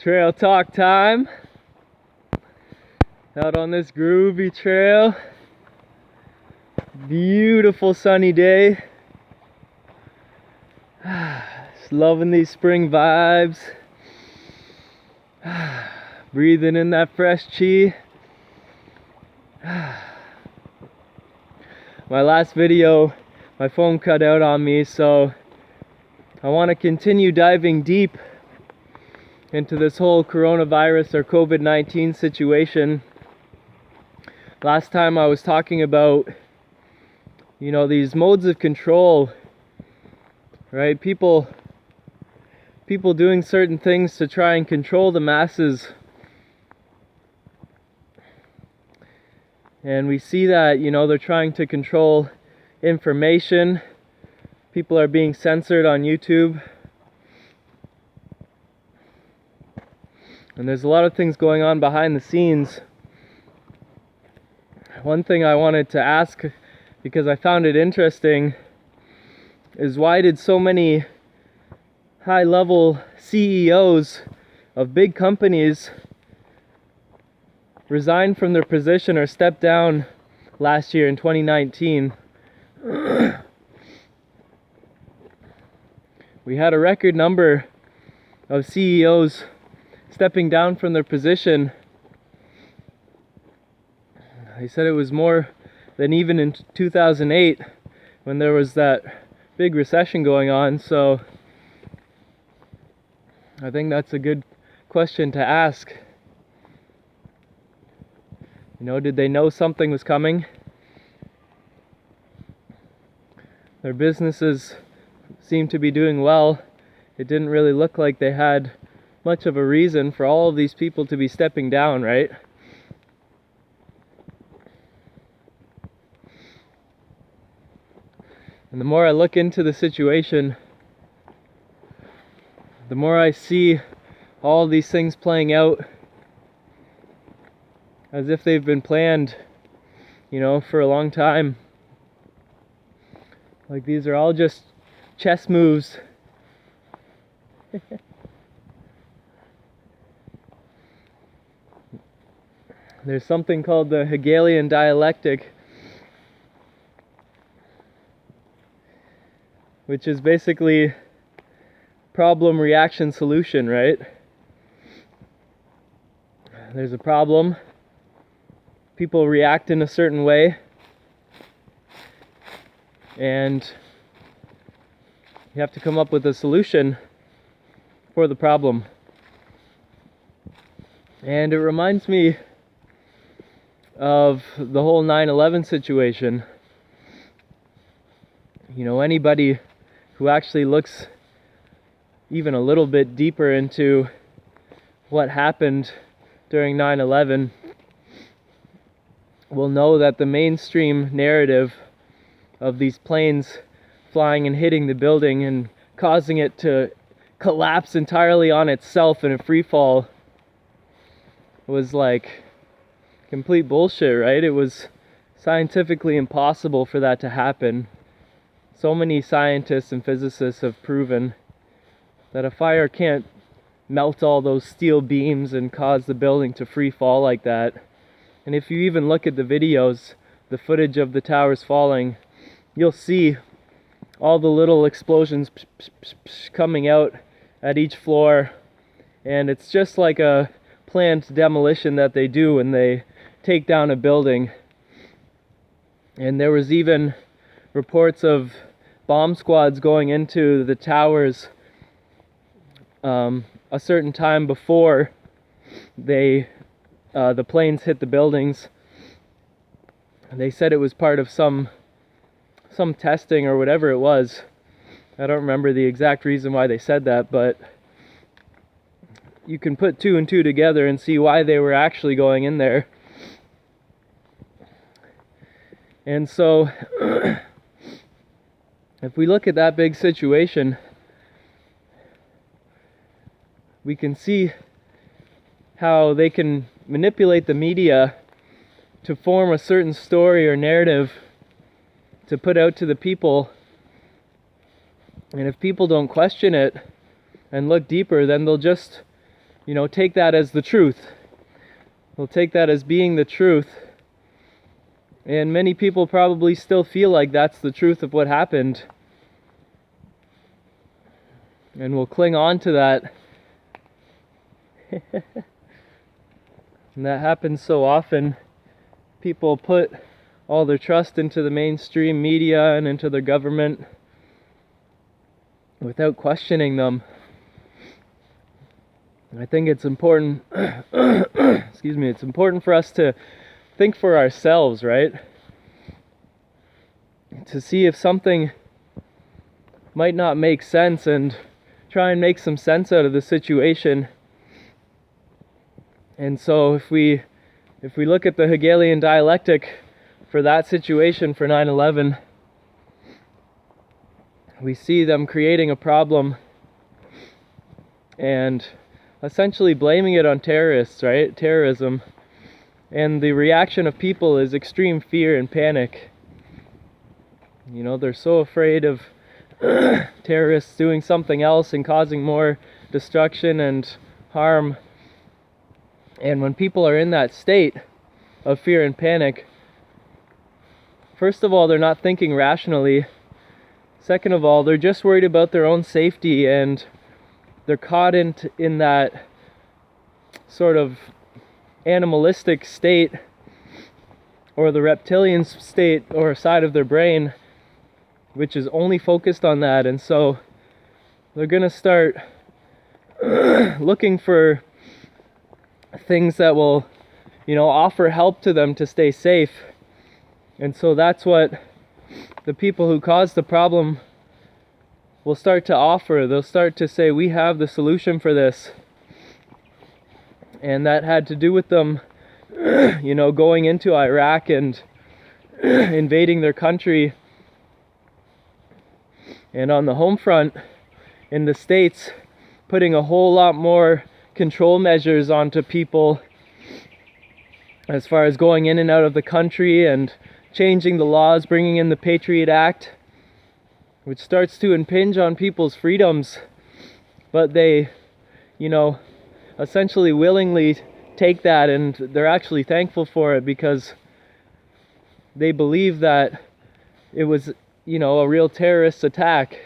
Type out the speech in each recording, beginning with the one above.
Trail talk time. Out on this groovy trail. Beautiful sunny day. Just loving these spring vibes. Breathing in that fresh chi. My last video, my phone cut out on me, so I want to continue diving deep into this whole coronavirus or COVID-19 situation. Last time I was talking about, these modes of control, right? People doing certain things to try and control the masses. And we see that, they're trying to control information. People are being censored on YouTube. And there's a lot of things going on behind the scenes. One thing I wanted to ask, because I found it interesting, is why did so many high-level CEOs of big companies resign from their position or step down last year in 2019? We had a record number of CEOs stepping down from their position. They said it was more than even in 2008 when there was that big recession going on. So I think that's a good question to ask. Did they know something was coming? Their businesses seemed to be doing well. It didn't really look like they had much of a reason for all of these people to be stepping down, right? And the more I look into the situation, the more I see all these things playing out as if they've been planned, for a long time. Like these are all just chess moves. There's something called the Hegelian dialectic, which is basically problem, reaction, solution, right? There's a problem. People react in a certain way. And you have to come up with a solution for the problem. And it reminds me of the whole 9/11 situation. Anybody who actually looks even a little bit deeper into what happened during 9/11 will know that the mainstream narrative of these planes flying and hitting the building and causing it to collapse entirely on itself in a free fall was like complete bullshit, right? It was scientifically impossible for that to happen. So many scientists and physicists have proven that a fire can't melt all those steel beams and cause the building to free fall like that. And if you even look at the videos, the footage of the towers falling, you'll see all the little explosions coming out at each floor. And it's just like a planned demolition that they do when they take down a building. And there was even reports of bomb squads going into the towers a certain time before the planes hit the buildings. They said it was part of some testing or whatever it was. I don't remember the exact reason why they said that, but you can put two and two together and see why they were actually going in there. And so if we look at that big situation, we can see how they can manipulate the media to form a certain story or narrative to put out to the people. And if people don't question it and look deeper, then they'll just, take that as the truth. We'll take that as being the truth. And many people probably still feel like that's the truth of what happened. And we'll cling on to that. And that happens so often. People put all their trust into the mainstream media and into their government without questioning them. I think it's important, it's important for us to think for ourselves, right? To see if something might not make sense and try and make some sense out of the situation. And so if we look at the Hegelian dialectic for that situation, for 9/11, we see them creating a problem and essentially blaming it on terrorists, right? Terrorism. And the reaction of people is extreme fear and panic. They're so afraid of terrorists doing something else and causing more destruction and harm. And when people are in that state of fear and panic, first of all, they're not thinking rationally. Second of all, they're just worried about their own safety, and they're caught in that sort of animalistic state, or the reptilian state, or side of their brain, which is only focused on that. And so they're going to start looking for things that will, offer help to them to stay safe. And so that's what the people who caused the problem will start to offer. They'll start to say, we have the solution for this. And that had to do with them, going into Iraq and invading their country. And on the home front in the States, putting a whole lot more control measures onto people as far as going in and out of the country, and changing the laws, bringing in the Patriot Act, which starts to impinge on people's freedoms. But they, essentially willingly take that, and they're actually thankful for it because they believe that it was, a real terrorist attack.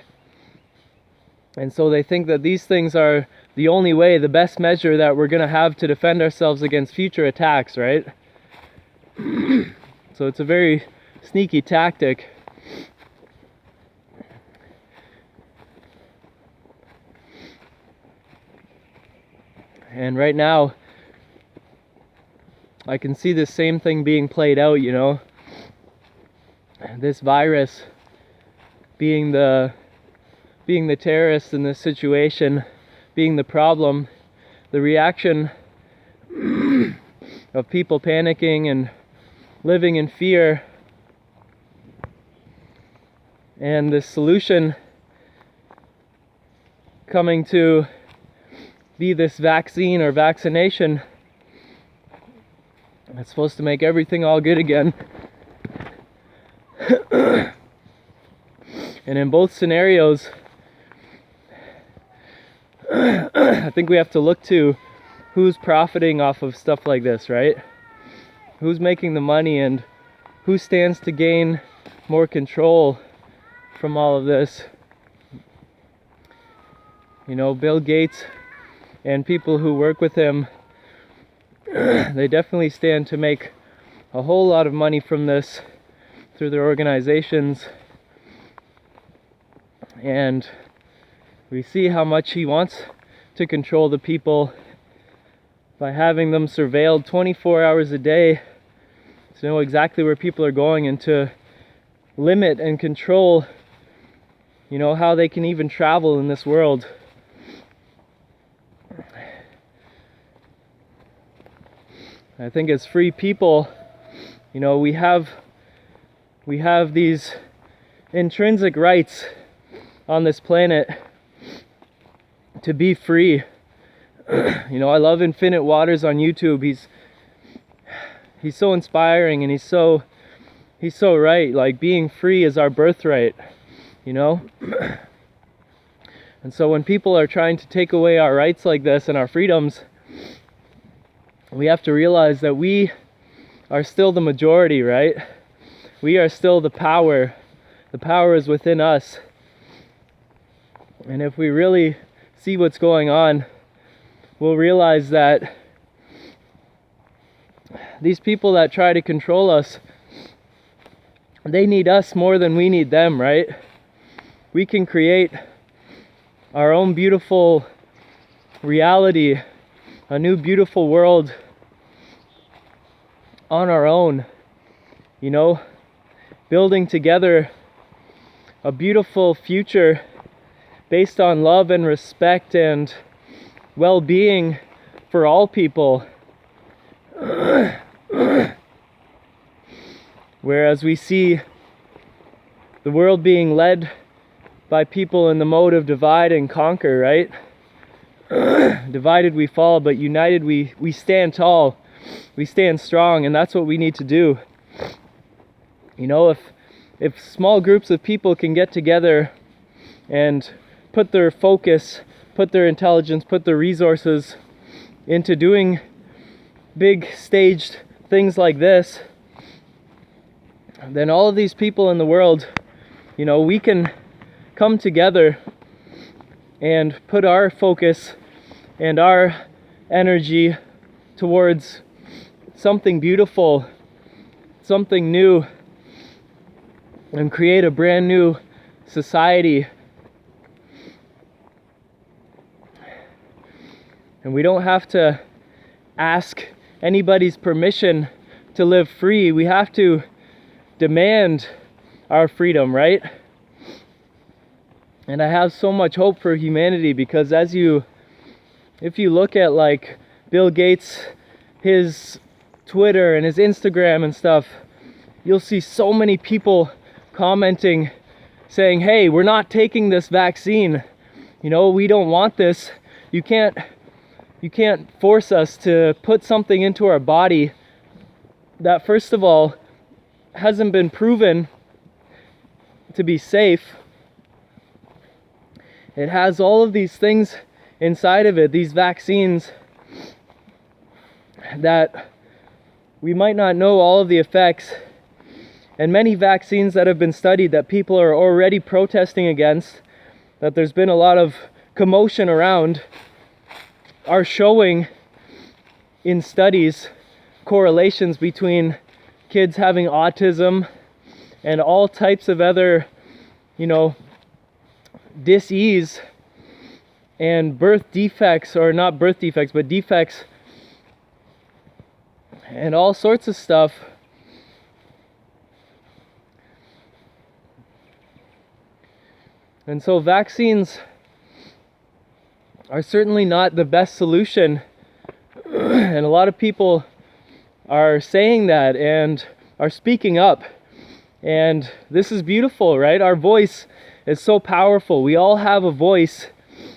And so they think that these things are the only way, the best measure that we're going to have to defend ourselves against future attacks, right? So it's a very sneaky tactic. And right now, I can see this same thing being played out, This virus being the terrorist in this situation, being the problem, the reaction of people panicking and living in fear, and the solution coming to be this vaccine or vaccination that's supposed to make everything all good again. And in both scenarios, I think we have to look to who's profiting off of stuff like this, right? Who's making the money, and who stands to gain more control from all of this. Bill Gates and people who work with him, they definitely stand to make a whole lot of money from this through their organizations. And we see how much he wants to control the people by having them surveilled 24 hours a day to know exactly where people are going, and to limit and control, how they can even travel in this world. I think as free people, we have these intrinsic rights on this planet to be free. I love Infinite Waters on YouTube. He's so inspiring, and he's so right. Like, being free is our birthright, And so when people are trying to take away our rights like this and our freedoms, we have to realize that we are still the majority, right? We are still the power. The power is within us. And if we really see what's going on, we'll realize that these people that try to control us, they need us more than we need them, right? We can create our own beautiful reality, a new beautiful world on our own, you know, building together a beautiful future based on love and respect and well-being for all people. Whereas we see the world being led by people in the mode of divide and conquer, right? Divided we fall, but united we stand tall, we stand strong, and that's what we need to do. You know, if small groups of people can get together and put their focus, put their intelligence, put their resources into doing big staged things like this, then all of these people in the world, you know, we can come together and put our focus and our energy towards something beautiful, something new, and create a brand new society. And we don't have to ask anybody's permission to live free. We have to demand our freedom, right? And I have so much hope for humanity, because if you look at like Bill Gates, his Twitter and his Instagram and stuff, you'll see so many people commenting saying, hey, we're not taking this vaccine. You know, we don't want this. You can't force us to put something into our body that, first of all, hasn't been proven to be safe. It has all of these things inside of it, these vaccines, that we might not know all of the effects. And many vaccines that have been studied that people are already protesting against, that there's been a lot of commotion around, are showing in studies correlations between kids having autism and all types of other, you know, dis-ease and birth defects, or not birth defects, but defects and all sorts of stuff. And so vaccines are certainly not the best solution. And a lot of people are saying that and are speaking up. And this is beautiful, right? Our voice is so powerful. We all have a voice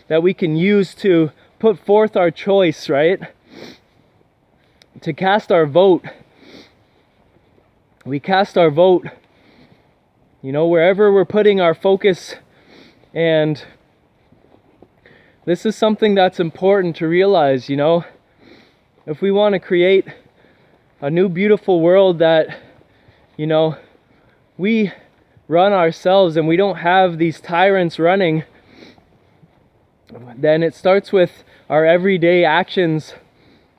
that we can use to put forth our choice, right? To cast our vote. We cast our vote, you know, wherever we're putting our focus. And this is something that's important to realize, you know. If we want to create a new beautiful world that, you know, we run ourselves and we don't have these tyrants running, then it starts with our everyday actions,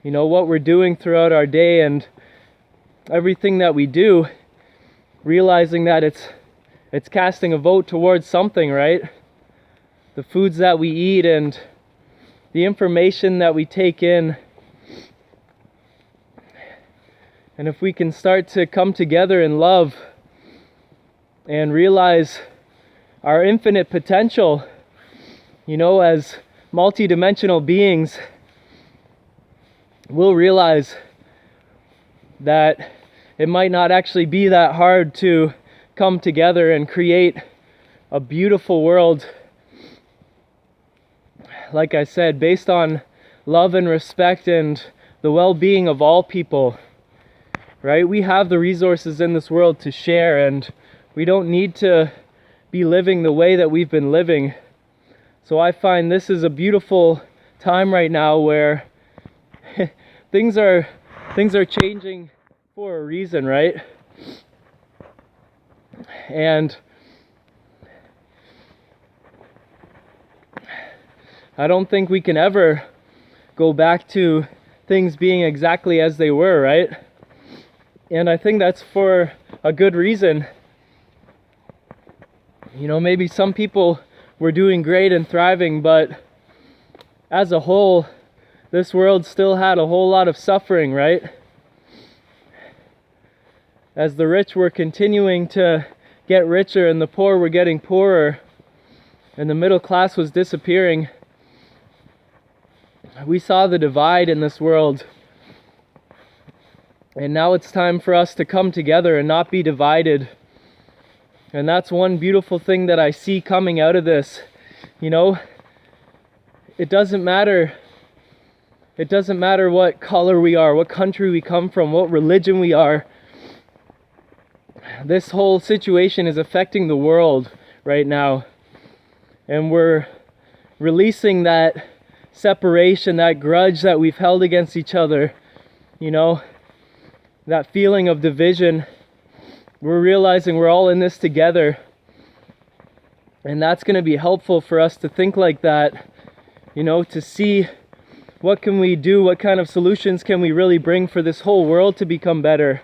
you know, what we're doing throughout our day and everything that we do, realizing that it's casting a vote towards something, right? The foods that we eat and the information that we take in. And if we can start to come together in love and realize our infinite potential, you know, as multidimensional beings, we'll realize that it might not actually be that hard to come together and create a beautiful world, like I said, based on love and respect and the well-being of all people, right? We have the resources in this world to share, and we don't need to be living the way that we've been living. So I find this is a beautiful time right now where things are changing for a reason, right? And I don't think we can ever go back to things being exactly as they were, right? And I think that's for a good reason. You know, maybe some people were doing great and thriving, but as a whole, this world still had a whole lot of suffering, right? As the rich were continuing to get richer and the poor were getting poorer and the middle class was disappearing, we saw the divide in this world. And now it's time for us to come together and not be divided. And that's one beautiful thing that I see coming out of this. You know, it doesn't matter what color we are, what country we come from, what religion we are. This whole situation is affecting the world right now. And we're releasing that separation, that grudge that we've held against each other, you know, that feeling of division. We're realizing we're all in this together. And that's going to be helpful for us to think like that, you know, to see what can we do, what kind of solutions can we really bring for this whole world to become better.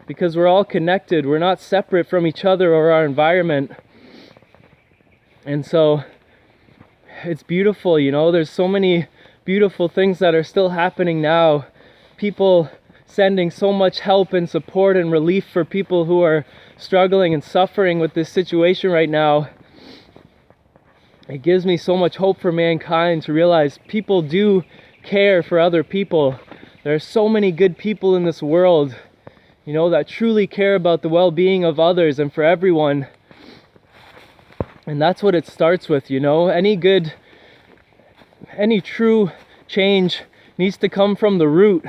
Because we're all connected, we're not separate from each other or our environment. And so it's beautiful, you know, there's so many beautiful things that are still happening now. People sending so much help and support and relief for people who are struggling and suffering with this situation right now. It gives me so much hope for mankind to realize people do care for other people. There are so many good people in this world, you know, that truly care about the well-being of others and for everyone. And that's what it starts with, you know. Any true change needs to come from the root,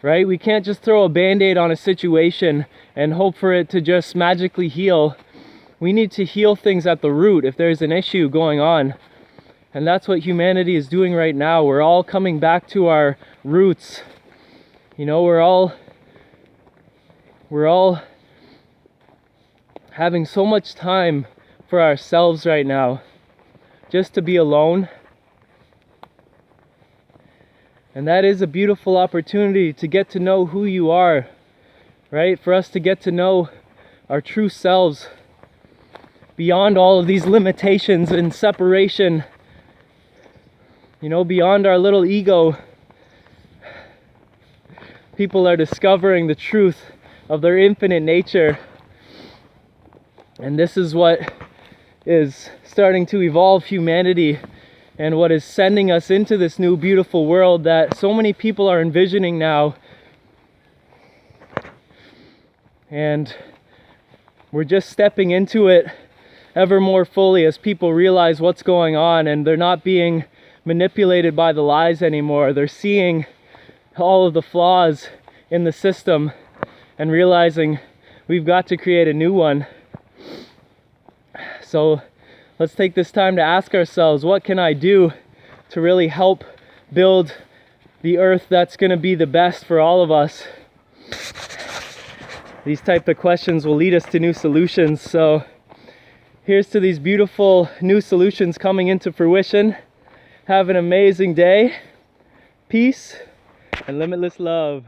right? We can't just throw a band-aid on a situation and hope for it to just magically heal. We need to heal things at the root if there's an issue going on. And that's what humanity is doing right now. We're all coming back to our roots. You know, we're all having so much time for ourselves right now, just to be alone. And that is a beautiful opportunity to get to know who you are, right? For us to get to know our true selves beyond all of these limitations and separation, you know, beyond our little ego. People are discovering the truth of their infinite nature. And this is what is starting to evolve humanity and what is sending us into this new beautiful world that so many people are envisioning now. And we're just stepping into it ever more fully as people realize what's going on and they're not being manipulated by the lies anymore. They're seeing all of the flaws in the system and realizing we've got to create a new one. So let's take this time to ask ourselves, what can I do to really help build the earth that's going to be the best for all of us? These type of questions will lead us to new solutions. So here's to these beautiful new solutions coming into fruition. Have an amazing day. Peace and limitless love.